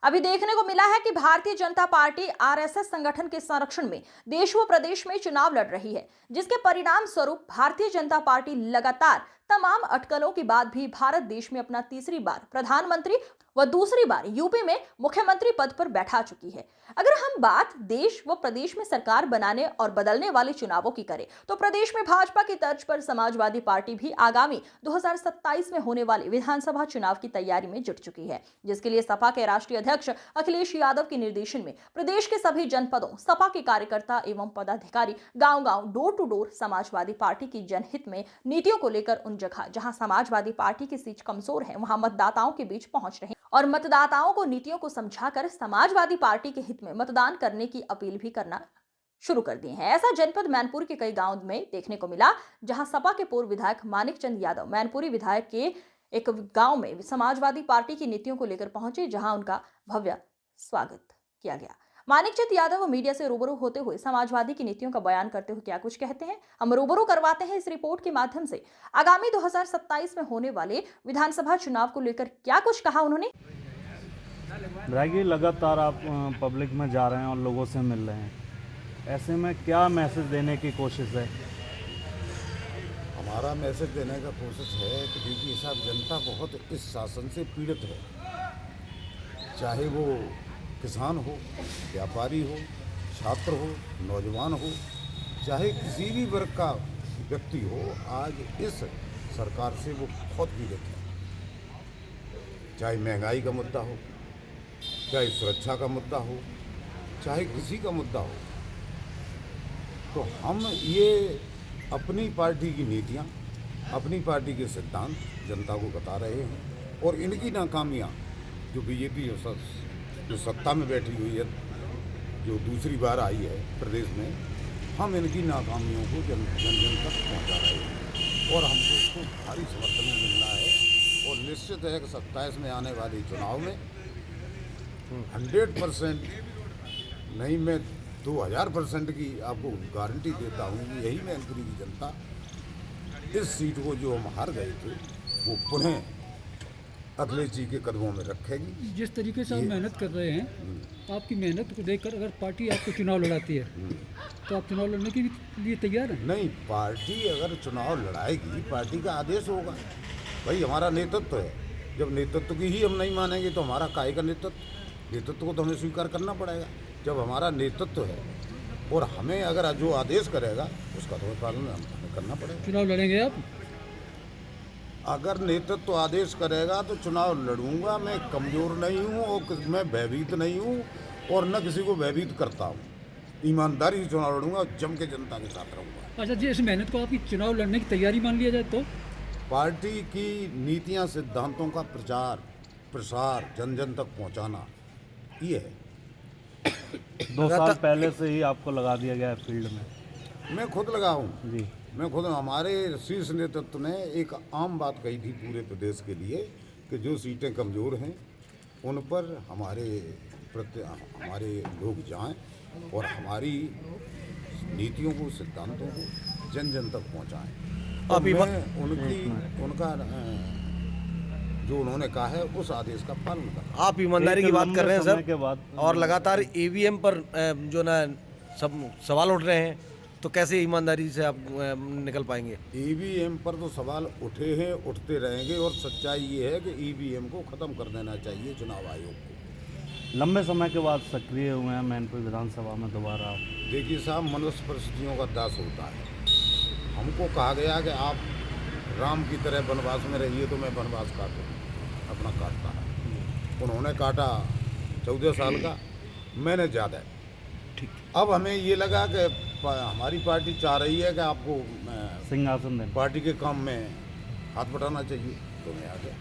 अभी देखने को मिला है कि भारतीय जनता पार्टी आरएसएस संगठन के संरक्षण में देश व प्रदेश में चुनाव लड़ रही है, जिसके परिणाम स्वरूप भारतीय जनता पार्टी लगातार तमाम अटकलों के बाद भी भारत देश में अपना तीसरी बार प्रधानमंत्री व दूसरी बार यूपी में मुख्यमंत्री पद पर बैठा चुकी है। अगर हम बात देश व प्रदेश में सरकार बनाने और बदलने वाले चुनावों की करें तो प्रदेश में भाजपा की तर्ज पर समाजवादी पार्टी भी आगामी 2027 में होने वाले विधानसभा चुनाव की तैयारी में जुट चुकी है, जिसके लिए सपा के राष्ट्रीय अध्यक्ष अखिलेश यादव के निर्देशन में प्रदेश के सभी जनपदों सपा के कार्यकर्ता एवं पदाधिकारी गांव-गांव door to door Samajwadi Party की जनहित में नीतियों को लेकर उन जगह जहां समाजवादी पार्टी की सीट कमजोर है वहां मतदाताओं के बीच पहुंच रहे और मतदाताओं को नीतियों को समझाकर समाजवादी पार्टी के हित में मतदान करने की अपील भी करना शुरू कर दिए हैं। ऐसा जनपद मैनपुरी के कई गांव में देखने को मिला, जहां सपा के पूर्व विधायक मानिक चंद यादव मैनपुरी विधायक के एक गांव में समाजवादी पार्टी की नीतियों को लेकर पहुंचे, जहां उनका भव्य स्वागत किया गया। मानिक चंद यादव मीडिया से रूबरू होते हुए समाजवादी की नीतियों का बयान करते हुए क्या कुछ कहते हैं, हम रूबरू करवाते हैं इस रिपोर्ट के माध्यम से। आगामी 2027 में होने वाले विधानसभा चुनाव को लेकर क्या कुछ कहा उन्होंने। लगातार आप पब्लिक में जा रहे हैं और लोगों से मिल रहे हैं, ऐसे में क्या मैसेज देने की कोशिश है? हमारा मैसेज देने का कोशिश है कि देखिए साहब, जनता बहुत इस शासन से पीड़ित है, चाहे वो किसान हो, व्यापारी हो, छात्र हो, नौजवान हो, चाहे किसी भी वर्ग का व्यक्ति हो, आज इस सरकार से वो बहुत पीड़ित है। चाहे महंगाई का मुद्दा हो, चाहे सुरक्षा का मुद्दा हो, चाहे किसी का मुद्दा हो, तो हम ये अपनी पार्टी की नीतियाँ, अपनी पार्टी के सिद्धांत जनता को बता रहे हैं और इनकी नाकामियाँ जो बीजेपी जो सत्ता में बैठी हुई है, जो दूसरी बार आई है प्रदेश में, हम इनकी नाकामियों को जन तक पहुँचा रहे हैं और हमको इसको भारी समर्थन मिल रहा है। और निश्चित है कि 27 में आने वाले चुनाव में 100% नहीं, मैं 2000% की आपको गारंटी देता हूँ कि यही मैनपुरी की जनता इस सीट को जो हम हार गए थे वो पुनः अखिलेश जी के कदमों में रखेगी। जिस तरीके से आप मेहनत कर रहे हैं, आपकी मेहनत को देखकर अगर पार्टी आपको चुनाव लड़ाती है तो आप चुनाव लड़ने के लिए तैयार हैं? नहीं, पार्टी अगर चुनाव लड़ाएगी, पार्टी का आदेश होगा। भाई हमारा नेतृत्व है, जब नेतृत्व की ही हम नहीं मानेंगे तो हमारा काहे का नेतृत्व को तो हमें स्वीकार करना पड़ेगा। जब हमारा नेतृत्व है और हमें अगर जो आदेश करेगा उसका तो पालन हमें करना पड़ेगा। चुनाव लड़ेंगे आप? अगर नेतृत्व आदेश करेगा तो चुनाव लड़ूंगा। मैं कमज़ोर नहीं हूँ और मैं भयभीत नहीं हूँ और न किसी को भयभीत करता हूँ। ईमानदारी से चुनाव लड़ूंगा और जम के जनता के साथ रहूँगा। अच्छा जी, इस मेहनत को आपकी चुनाव लड़ने की तैयारी मान लिया जाए तो? पार्टी की नीतियाँ, सिद्धांतों का प्रचार प्रसार जन जन तक पहुँचाना, ये है। 2 साल पहले से ही आपको लगा दिया गया है फील्ड में? मैं खुद लगा हूँ जी। मैं खुद, हमारे शीर्ष नेतृत्व ने एक आम बात कही थी पूरे प्रदेश के लिए कि जो सीटें कमज़ोर हैं उन पर हमारे लोग जाएं और हमारी नीतियों को, सिद्धांतों को जन जन तक पहुंचाएं। तो मैं उनका जो उन्होंने कहा है उस आदेश का पालन कर। आप ईमानदारी की बात कर रहे हैं सर, और लगातार ईवीएम पर जो ना सब सवाल उठ रहे हैं, तो कैसे ईमानदारी से आप निकल पाएंगे? ईवीएम पर तो सवाल उठे हैं, उठते रहेंगे और सच्चाई ये है कि ईवीएम को ख़त्म कर देना चाहिए चुनाव आयोग को। लंबे समय के बाद सक्रिय हुए हैं मैनपुरी विधानसभा में दोबारा। देखिए साहब, मनुष्य परिस्थितियों का दास होता है। हमको कहा गया कि आप राम की तरह वनवास में रहिए, तो मैं वनवास अपना काटता है। उन्होंने काटा 14 साल का, मैंने ज़्यादा। ठीक। अब हमें ये लगा कि हमारी पार्टी चाह रही है कि आपको सिंहासन दें, पार्टी के काम में हाथ बटाना चाहिए, तो मैं आ गया।